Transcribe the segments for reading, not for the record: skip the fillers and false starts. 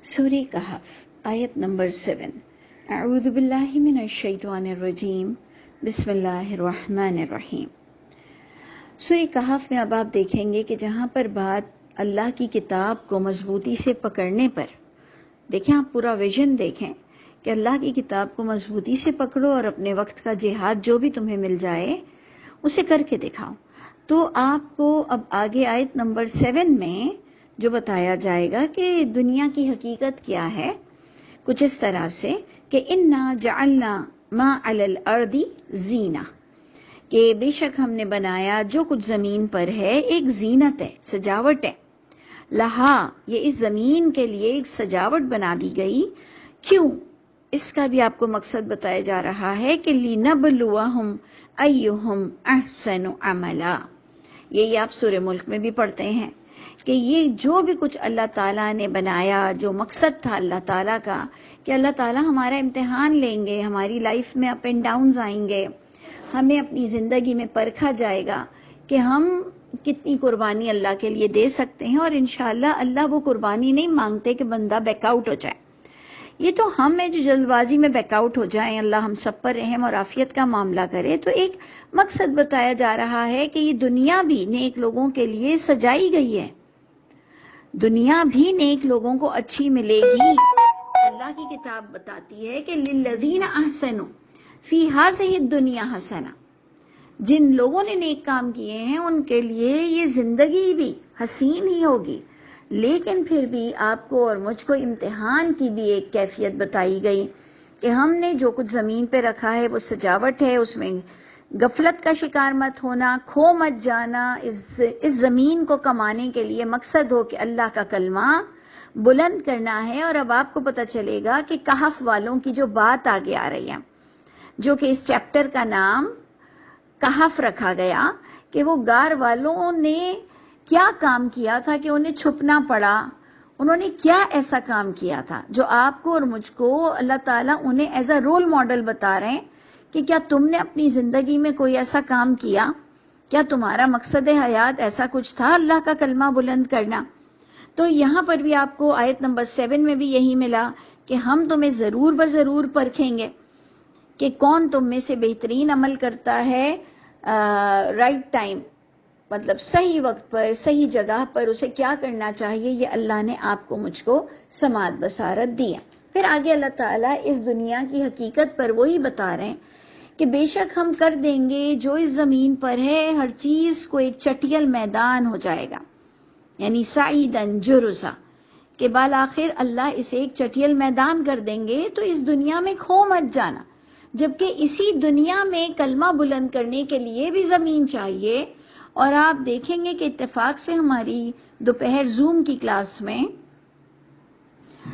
سورہ کہف آیت نمبر 7۔ اعوذ باللہ من الشیطان الرجیم، بسم اللہ الرحمن الرحیم۔ سورہ کہف میں اب آپ دیکھیں گے کہ جہاں پر بات اللہ کی کتاب کو مضبوطی سے پکڑنے پر، دیکھیں آپ پورا ویژن دیکھیں کہ اللہ کی کتاب کو مضبوطی سے پکڑو اور اپنے وقت کا جہاد جو بھی تمہیں مل جائے اسے کر کے دکھاؤ۔ تو آپ کو اب آگے آیت نمبر 7 میں جو بتایا جائے گا کہ دنیا کی حقیقت کیا ہے، کچھ اس طرح سے کہ انا جعلنا ما علی الارض زینہ، کہ بے شک ہم نے بنایا جو کچھ زمین پر ہے ایک زینت ہے، سجاوٹ ہے، لہا یہ اس زمین کے لیے ایک سجاوٹ بنا دی گئی۔ کیوں؟ اس کا بھی آپ کو مقصد بتایا جا رہا ہے کہ لِنَبْلُوَهُمْ أَيُّهُمْ أَحْسَنُ عَمَلًا۔ یہی آپ سورہ ملک میں بھی پڑھتے ہیں کہ یہ جو بھی کچھ اللہ تعالیٰ نے بنایا، جو مقصد تھا اللہ تعالیٰ کا کہ اللہ تعالیٰ ہمارا امتحان لیں گے، ہماری لائف میں اپ اینڈ ڈاؤنز آئیں گے، ہمیں اپنی زندگی میں پرکھا جائے گا کہ ہم کتنی قربانی اللہ کے لیے دے سکتے ہیں، اور انشاءاللہ اللہ وہ قربانی نہیں مانگتے کہ بندہ بیک آؤٹ ہو جائے۔ یہ تو ہم ہیں جو جلد بازی میں بیک آؤٹ ہو جائیں، اللہ ہم سب پر رحم اور عافیت کا معاملہ کرے۔ تو ایک مقصد بتایا جا رہا ہے کہ یہ دنیا بھی نیک لوگوں کے لیے سجائی گئی ہے، دنیا بھی نیک لوگوں کو اچھی ملے گی۔ اللہ کی کتاب بتاتی ہے کہ للذین احسنوا فی ہذہ الدنیا حسنہ، جن لوگوں نے نیک کام کیے ہیں ان کے لیے یہ زندگی بھی حسین ہی ہوگی، لیکن پھر بھی آپ کو اور مجھ کو امتحان کی بھی ایک کیفیت بتائی گئی کہ ہم نے جو کچھ زمین پہ رکھا ہے وہ سجاوٹ ہے، اس میں غفلت کا شکار مت ہونا، کھو مت جانا۔ اس زمین کو کمانے کے لیے مقصد ہو کہ اللہ کا کلمہ بلند کرنا ہے۔ اور اب آپ کو پتہ چلے گا کہ کہف والوں کی جو بات آگے آ رہی ہے، جو کہ اس چیپٹر کا نام کہف رکھا گیا، کہ وہ غار والوں نے کیا کام کیا تھا کہ انہیں چھپنا پڑا، انہوں نے کیا ایسا کام کیا تھا جو آپ کو اور مجھ کو اللہ تعالیٰ انہیں ایز اے رول ماڈل بتا رہے ہیں کہ کیا تم نے اپنی زندگی میں کوئی ایسا کام کیا، کیا تمہارا مقصد حیات ایسا کچھ تھا اللہ کا کلمہ بلند کرنا۔ تو یہاں پر بھی آپ کو آیت نمبر 7 میں بھی یہی ملا کہ ہم تمہیں ضرور بضرور پرکھیں گے کہ کون تم میں سے بہترین عمل کرتا ہے رائٹ ٹائم، مطلب صحیح وقت پر صحیح جگہ پر اسے کیا کرنا چاہیے، یہ اللہ نے آپ کو مجھ کو سماعت بصارت دیا۔ پھر آگے اللہ تعالیٰ اس دنیا کی حقیقت پر وہی بتا رہے ہیں کہ بے شک ہم کر دیں گے جو اس زمین پر ہے ہر چیز کو ایک چٹیل میدان ہو جائے گا، یعنی سعیدن جرزا، کہ بالآخر اللہ اسے ایک چٹیل میدان کر دیں گے۔ تو اس دنیا میں کھو مت جانا، جبکہ اسی دنیا میں کلمہ بلند کرنے کے لیے بھی زمین چاہیے۔ اور آپ دیکھیں گے کہ اتفاق سے ہماری دوپہر زوم کی کلاس میں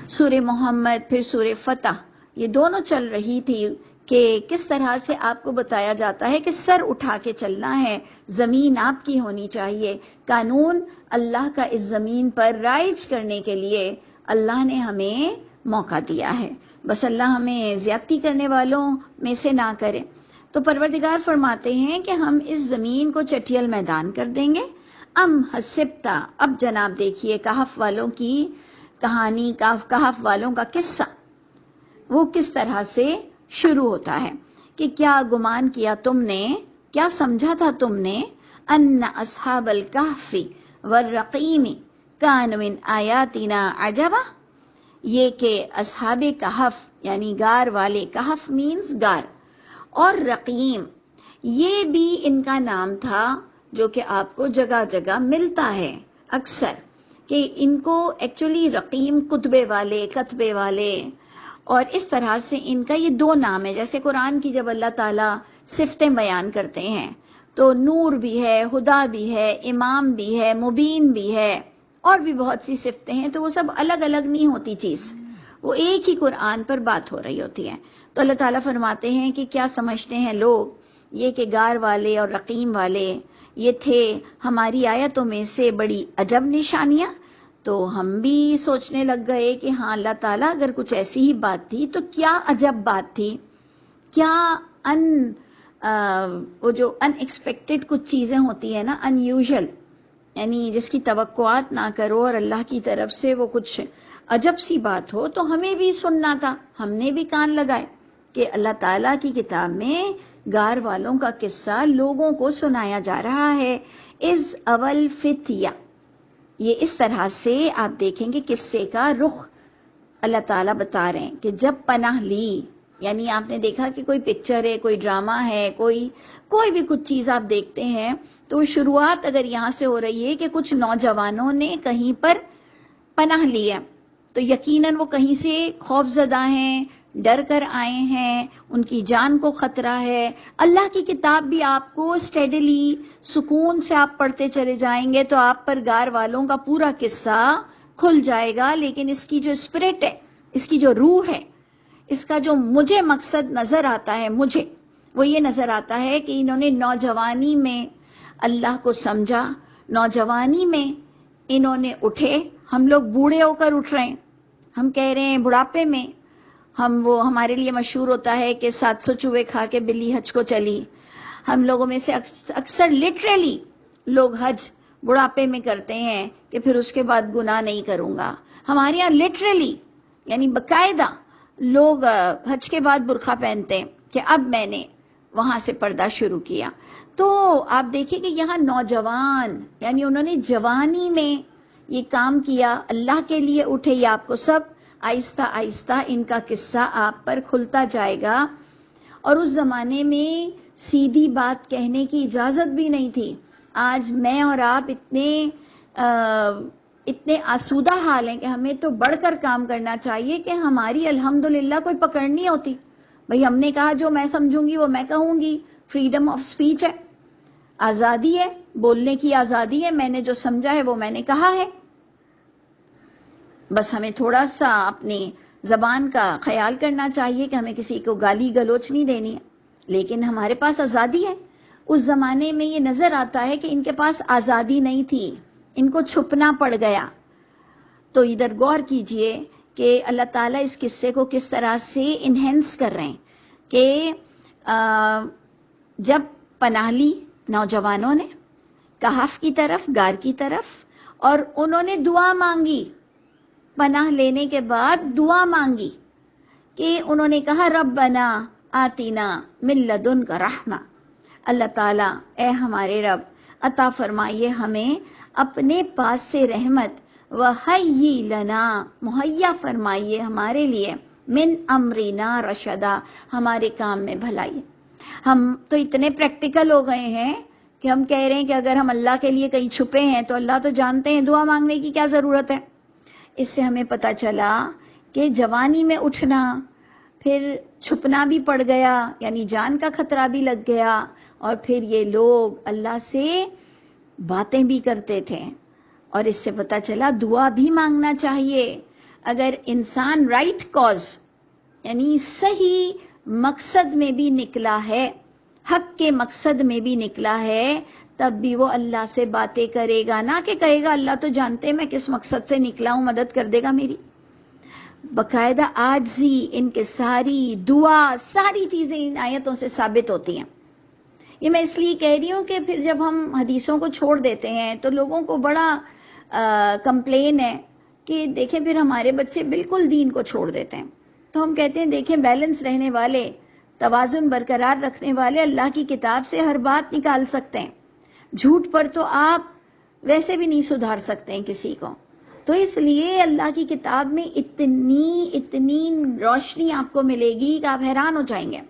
سورہ محمد پھر سورہ فتح یہ دونوں چل رہی تھی کہ کس طرح سے آپ کو بتایا جاتا ہے کہ سر اٹھا کے چلنا ہے، زمین آپ کی ہونی چاہیے، قانون اللہ کا اس زمین پر رائج کرنے کے لیے اللہ نے ہمیں موقع دیا ہے، بس اللہ ہمیں زیادتی کرنے والوں میں سے نہ کرے۔ تو پروردگار فرماتے ہیں کہ ہم اس زمین کو چٹیل میدان کر دیں گے۔ ام حسبتا، اب جناب دیکھیے کہف والوں کی کہانی، کہف والوں کا قصہ وہ کس طرح سے شروع ہوتا ہے کہ کیا گمان کیا تم نے، کیا سمجھا تھا تم نے، ان اصحاب الکہف والرقیم کانوا من آیاتنا عجبا، یہ کہ اصحاب کہف یعنی غار والے، کہف مینز غار، اور رقیم یہ بھی ان کا نام تھا جو کہ آپ کو جگہ جگہ ملتا ہے اکثر، کہ ان کو ایکچولی رقیم کتبے والے، کتبے والے، اور اس طرح سے ان کا یہ دو نام ہے۔ جیسے قرآن کی جب اللہ تعالیٰ صفتیں بیان کرتے ہیں تو نور بھی ہے، ہدا بھی ہے، امام بھی ہے، مبین بھی ہے، اور بھی بہت سی صفتیں ہیں، تو وہ سب الگ الگ نہیں ہوتی چیز، وہ ایک ہی قرآن پر بات ہو رہی ہوتی ہے۔ تو اللہ تعالیٰ فرماتے ہیں کہ کیا سمجھتے ہیں لوگ یہ کہ غار والے اور رقیم والے یہ تھے ہماری آیتوں میں سے بڑی عجب نشانیاں۔ تو ہم بھی سوچنے لگ گئے کہ ہاں اللہ تعالیٰ اگر کچھ ایسی ہی بات تھی تو کیا عجب بات تھی، کیا وہ جو ان ایکسپیکٹڈ کچھ چیزیں ہوتی ہیں نا، ان یوزل، یعنی جس کی توقعات نہ کرو اور اللہ کی طرف سے وہ کچھ عجب سی بات ہو، تو ہمیں بھی سننا تھا، ہم نے بھی کان لگائے کہ اللہ تعالیٰ کی کتاب میں غار والوں کا قصہ لوگوں کو سنایا جا رہا ہے. از اول فتیہ، یہ اس طرح سے آپ دیکھیں گے قصے کا رخ اللہ تعالیٰ بتا رہے ہیں کہ جب پناہ لی، یعنی آپ نے دیکھا کہ کوئی پکچر ہے، کوئی ڈرامہ ہے، کوئی بھی کچھ چیز آپ دیکھتے ہیں تو شروعات اگر یہاں سے ہو رہی ہے کہ کچھ نوجوانوں نے کہیں پر پناہ لی ہے تو یقیناً وہ کہیں سے خوف زدہ ہیں، ڈر کر آئے ہیں، ان کی جان کو خطرہ ہے. اللہ کی کتاب بھی آپ کو اسٹیڈلی سکون سے آپ پڑھتے چلے جائیں گے تو آپ پر غار والوں کا پورا قصہ کھل جائے گا. لیکن اس کی جو اسپرٹ ہے، اس کی جو روح ہے، اس کا جو مجھے مقصد نظر آتا ہے، مجھے وہ یہ نظر آتا ہے کہ انہوں نے نوجوانی میں اللہ کو سمجھا، نوجوانی میں انہوں نے اٹھے. ہم لوگ بوڑھے ہو کر اٹھ رہے ہیں، ہم کہہ رہے ہیں بڑھاپے میں ہمارے لیے مشہور ہوتا ہے کہ 700 چوہے کھا کے بلی حج کو چلی. ہم لوگوں میں سے اکثر لٹرلی لوگ حج بڑھاپے میں کرتے ہیں کہ پھر اس کے بعد گناہ نہیں کروں گا. ہمارے یہاں لٹرلی یعنی باقاعدہ لوگ حج کے بعد برقع پہنتے ہیں کہ اب میں نے وہاں سے پردہ شروع کیا. تو آپ دیکھیں کہ یہاں نوجوان یعنی انہوں نے جوانی میں یہ کام کیا، اللہ کے لیے اٹھے. یہ آپ کو سب آہستہ آہستہ ان کا قصہ آپ پر کھلتا جائے گا. اور اس زمانے میں سیدھی بات کہنے کی اجازت بھی نہیں تھی. آج میں اور آپ اتنے آسودہ حال ہیں کہ ہمیں تو بڑھ کر کام کرنا چاہیے کہ ہماری الحمدللہ کوئی پکڑ نہیں ہوتی. بھئی ہم نے کہا جو میں سمجھوں گی وہ میں کہوں گی، فریڈم آف سپیچ ہے، آزادی ہے، بولنے کی آزادی ہے، میں نے جو سمجھا ہے وہ میں نے کہا ہے. بس ہمیں تھوڑا سا اپنی زبان کا خیال کرنا چاہیے کہ ہمیں کسی کو گالی گلوچ نہیں دینی ہے، لیکن ہمارے پاس آزادی ہے. اس زمانے میں یہ نظر آتا ہے کہ ان کے پاس آزادی نہیں تھی، ان کو چھپنا پڑ گیا. تو ادھر غور کیجئے کہ اللہ تعالیٰ اس قصے کو کس طرح سے انہینس کر رہے ہیں کہ جب پناہ لی نوجوانوں نے کہف کی طرف، غار کی طرف، اور انہوں نے دعا مانگی. پناہ لینے کے بعد دعا مانگی کہ انہوں نے کہا ربنا آتینا من لدنک رحمہ، اللہ تعالیٰ اے ہمارے رب عطا فرمائیے ہمیں اپنے پاس سے رحمت، وَحَيِّ لَنَا مہیا فرمائیے ہمارے لیے من امرنا رشدا، ہمارے کام میں بھلائی. ہم تو اتنے پریکٹیکل ہو گئے ہیں کہ ہم کہہ رہے ہیں کہ اگر ہم اللہ کے لیے کہیں چھپے ہیں تو اللہ تو جانتے ہیں، دعا مانگنے کی کیا ضرورت ہے. اس سے ہمیں پتہ چلا کہ جوانی میں اٹھنا، پھر چھپنا بھی پڑ گیا، یعنی جان کا خطرہ بھی لگ گیا، اور پھر یہ لوگ اللہ سے باتیں بھی کرتے تھے. اور اس سے پتہ چلا دعا بھی مانگنا چاہیے. اگر انسان رائٹ کاز یعنی صحیح مقصد میں بھی نکلا ہے، حق کے مقصد میں بھی نکلا ہے، تب بھی وہ اللہ سے باتیں کرے گا، نہ کہ کہے گا اللہ تو جانتے میں کس مقصد سے نکلا ہوں، مدد کر دے گا میری. باقاعدہ عاجزی، ان کے ساری دعا، ساری چیزیں ان آیتوں سے ثابت ہوتی ہیں. یہ میں اس لیے کہہ رہی ہوں کہ پھر جب ہم حدیثوں کو چھوڑ دیتے ہیں تو لوگوں کو بڑا کمپلین ہے کہ دیکھیں پھر ہمارے بچے بالکل دین کو چھوڑ دیتے ہیں. تو ہم کہتے ہیں دیکھیں بیلنس رہنے والے، توازن برقرار رکھنے والے اللہ کی کتاب سے ہر بات نکال سکتے ہیں. جھوٹ پر تو آپ ویسے بھی نہیں سدھار سکتے ہیں کسی کو. تو اس لیے اللہ کی کتاب میں اتنی روشنی آپ کو ملے گی کہ آپ حیران ہو جائیں گے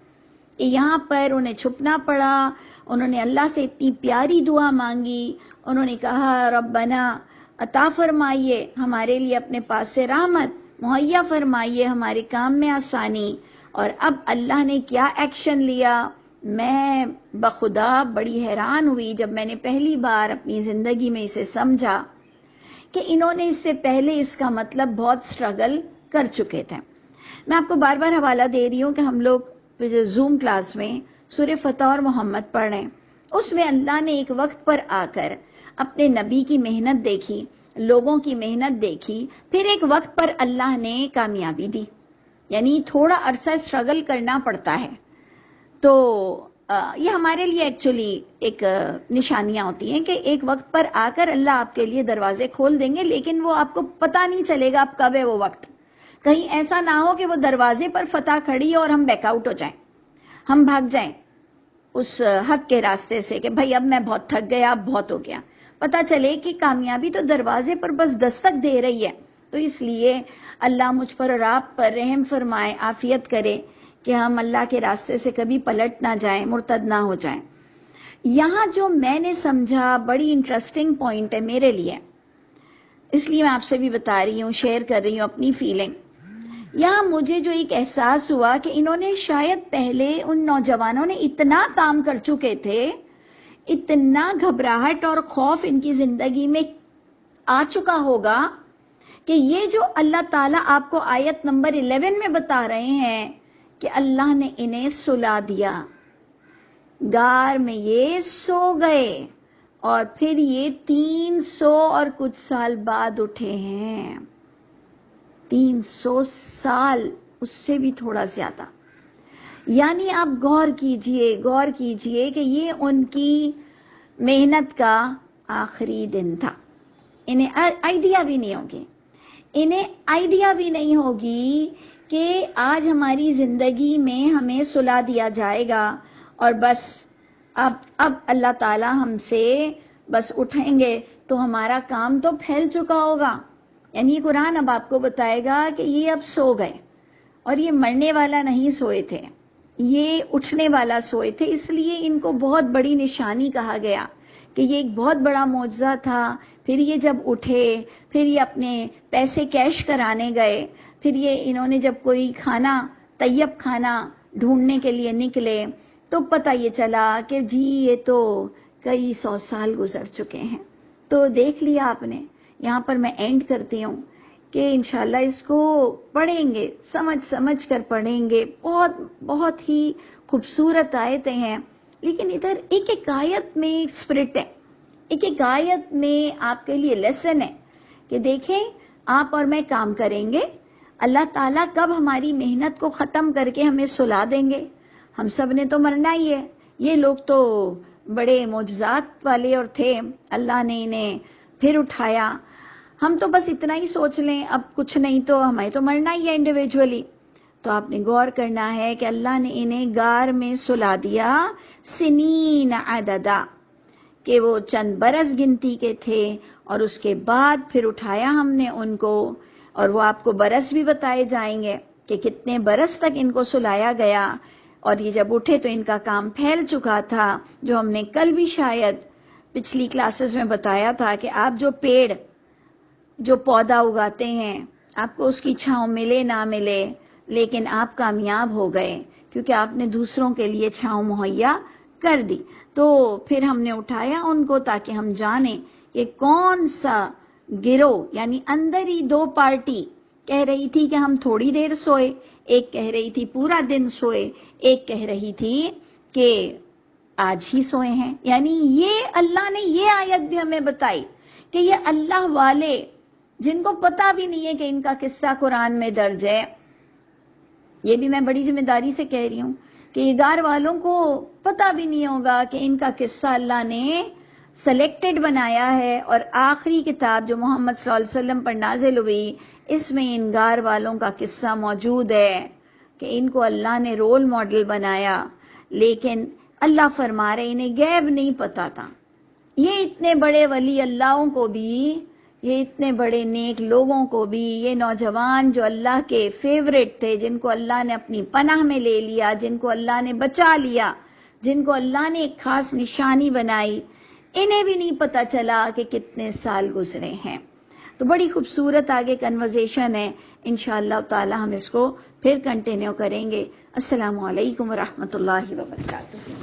کہ یہاں پر انہیں چھپنا پڑا. انہوں نے اللہ سے اتنی پیاری دعا مانگی، انہوں نے کہا ربنا عطا فرمائیے ہمارے لیے اپنے پاس سے رحمت، مہیا فرمائیے ہمارے کام میں آسانی. اور اب اللہ نے کیا ایکشن لیا، میں بخدا بڑی حیران ہوئی جب میں نے پہلی بار اپنی زندگی میں اسے سمجھا کہ انہوں نے اس سے پہلے اس کا مطلب بہت سٹرگل کر چکے تھے. میں آپ کو بار بار حوالہ دے رہی ہوں کہ ہم لوگ زوم کلاس میں سورہ فتح اور محمد پڑھ رہے ہیں. اس میں اللہ نے ایک وقت پر آ کر اپنے نبی کی محنت دیکھی، لوگوں کی محنت دیکھی، پھر ایک وقت پر اللہ نے کامیابی دی. یعنی تھوڑا عرصہ سٹرگل کرنا پڑتا ہے. تو یہ ہمارے لیے ایکچولی ایک نشانیاں ہوتی ہیں کہ ایک وقت پر آ کر اللہ آپ کے لیے دروازے کھول دیں گے، لیکن وہ آپ کو پتہ نہیں چلے گا اب کب ہے وہ وقت. کہیں ایسا نہ ہو کہ وہ دروازے پر فتح کھڑی اور ہم بیک آؤٹ ہو جائیں، ہم بھاگ جائیں اس حق کے راستے سے کہ بھائی اب میں بہت تھک گیا، اب بہت ہو گیا. پتہ چلے کہ کامیابی تو دروازے پر بس دستک دے رہی ہے. تو اس لیے اللہ مجھ پر اور آپ پر رحم فرمائے، عافیت کرے کہ ہم اللہ کے راستے سے کبھی پلٹ نہ جائیں، مرتد نہ ہو جائیں. یہاں جو میں نے سمجھا بڑی انٹرسٹنگ پوائنٹ ہے میرے لیے، اس لیے میں آپ سے بھی بتا رہی ہوں، شیئر کر رہی ہوں اپنی فیلنگ. یہاں مجھے جو ایک احساس ہوا کہ انہوں نے شاید پہلے ان نوجوانوں نے اتنا کام کر چکے تھے، اتنا گھبراہٹ اور خوف ان کی زندگی میں آ چکا ہوگا کہ یہ جو اللہ تعالیٰ آپ کو آیت نمبر 11 میں بتا رہے ہیں کہ اللہ نے انہیں سلا دیا، غار میں یہ سو گئے اور پھر یہ 300 اور کچھ سال بعد اٹھے ہیں. 300 سال، اس سے بھی تھوڑا زیادہ. یعنی آپ غور کیجئے کہ یہ ان کی محنت کا آخری دن تھا. انہیں آئیڈیا بھی نہیں ہوگی کہ آج ہماری زندگی میں ہمیں سلا دیا جائے گا اور بس اب اللہ تعالی ہم سے بس اٹھیں گے تو ہمارا کام تو پھیل چکا ہوگا. یعنی قرآن اب آپ کو بتائے گا کہ یہ اب سو گئے اور یہ مرنے والا نہیں سوئے تھے، یہ اٹھنے والا سوئے تھے. اس لیے ان کو بہت بڑی نشانی کہا گیا کہ یہ ایک بہت بڑا معجزہ تھا. پھر یہ جب اٹھے، پھر یہ اپنے پیسے کیش کرانے گئے، پھر یہ انہوں نے جب کوئی کھانا، طیب کھانا ڈھونڈنے کے لیے نکلے تو پتہ یہ چلا کہ جی یہ تو کئی 100 سال گزر چکے ہیں. تو دیکھ لیا آپ نے. یہاں پر میں اینڈ کرتی ہوں کہ انشاءاللہ اس کو پڑھیں گے، سمجھ کر پڑھیں گے. بہت ہی خوبصورت آیتیں ہیں، لیکن ادھر ایک آیت میں اسپرٹ ہے، ایک آیت میں آپ کے لیے لیسن ہے کہ دیکھیں آپ اور میں کام کریں گے، اللہ تعالیٰ کب ہماری محنت کو ختم کر کے ہمیں سلا دیں گے. ہم سب نے تو مرنا ہی ہے. یہ لوگ تو بڑے معجزات والے اور تھے، اللہ نے انہیں پھر اٹھایا. ہم تو بس اتنا ہی سوچ لیں اب کچھ نہیں تو ہمیں تو مرنا ہی ہے انڈیویجولی. تو آپ نے غور کرنا ہے کہ اللہ نے انہیں غار میں سلا دیا سنین عددا، کہ وہ چند برس گنتی کے تھے، اور اس کے بعد پھر اٹھایا ہم نے ان کو. اور وہ آپ کو برس بھی بتائے جائیں گے کہ کتنے برس تک ان کو سلایا گیا. اور یہ جب اٹھے تو ان کا کام پھیل چکا تھا، جو ہم نے کل بھی شاید پچھلی کلاسز میں بتایا تھا کہ آپ جو پودا اگاتے ہیں، آپ کو اس کی چھاؤں ملے نہ ملے، لیکن آپ کامیاب ہو گئے کیونکہ آپ نے دوسروں کے لیے چھاؤں مہیا کر دی. تو پھر ہم نے اٹھایا ان کو تاکہ ہم جانیں کہ کون سا گروہ، یعنی اندر ہی 2 پارٹی کہہ رہی تھی کہ ہم تھوڑی دیر سوئے، ایک کہہ رہی تھی پورا دن سوئے، ایک کہہ رہی تھی کہ آج ہی سوئے ہیں. یعنی یہ اللہ نے یہ آیت بھی ہمیں بتائی کہ یہ اللہ والے جن کو پتہ بھی نہیں ہے کہ ان کا قصہ قرآن میں درج ہے، یہ بھی میں بڑی ذمہ داری سے کہہ رہی ہوں کہ یہ غار والوں کو پتہ بھی نہیں ہوگا کہ ان کا قصہ اللہ نے سلیکٹڈ بنایا ہے. اور آخری کتاب جو محمد صلی اللہ علیہ وسلم پر نازل ہوئی، اس میں ان غار والوں کا قصہ موجود ہے کہ ان کو اللہ نے رول ماڈل بنایا. لیکن اللہ فرما رہے انہیں غیب نہیں پتا تھا. یہ اتنے بڑے ولی اللہوں کو بھی، یہ اتنے بڑے نیک لوگوں کو بھی، یہ نوجوان جو اللہ کے فیورٹ تھے، جن کو اللہ نے اپنی پناہ میں لے لیا، جن کو اللہ نے بچا لیا، جن کو اللہ نے ایک خاص نشانی بنائی، انہیں بھی نہیں پتا چلا کہ کتنے سال گزرے ہیں. تو بڑی خوبصورت آگے کنورزیشن ہے. انشاءاللہ تعالی ہم اس کو پھر کنٹینیو کریں گے. السلام علیکم ورحمۃ اللہ وبرکاتہ.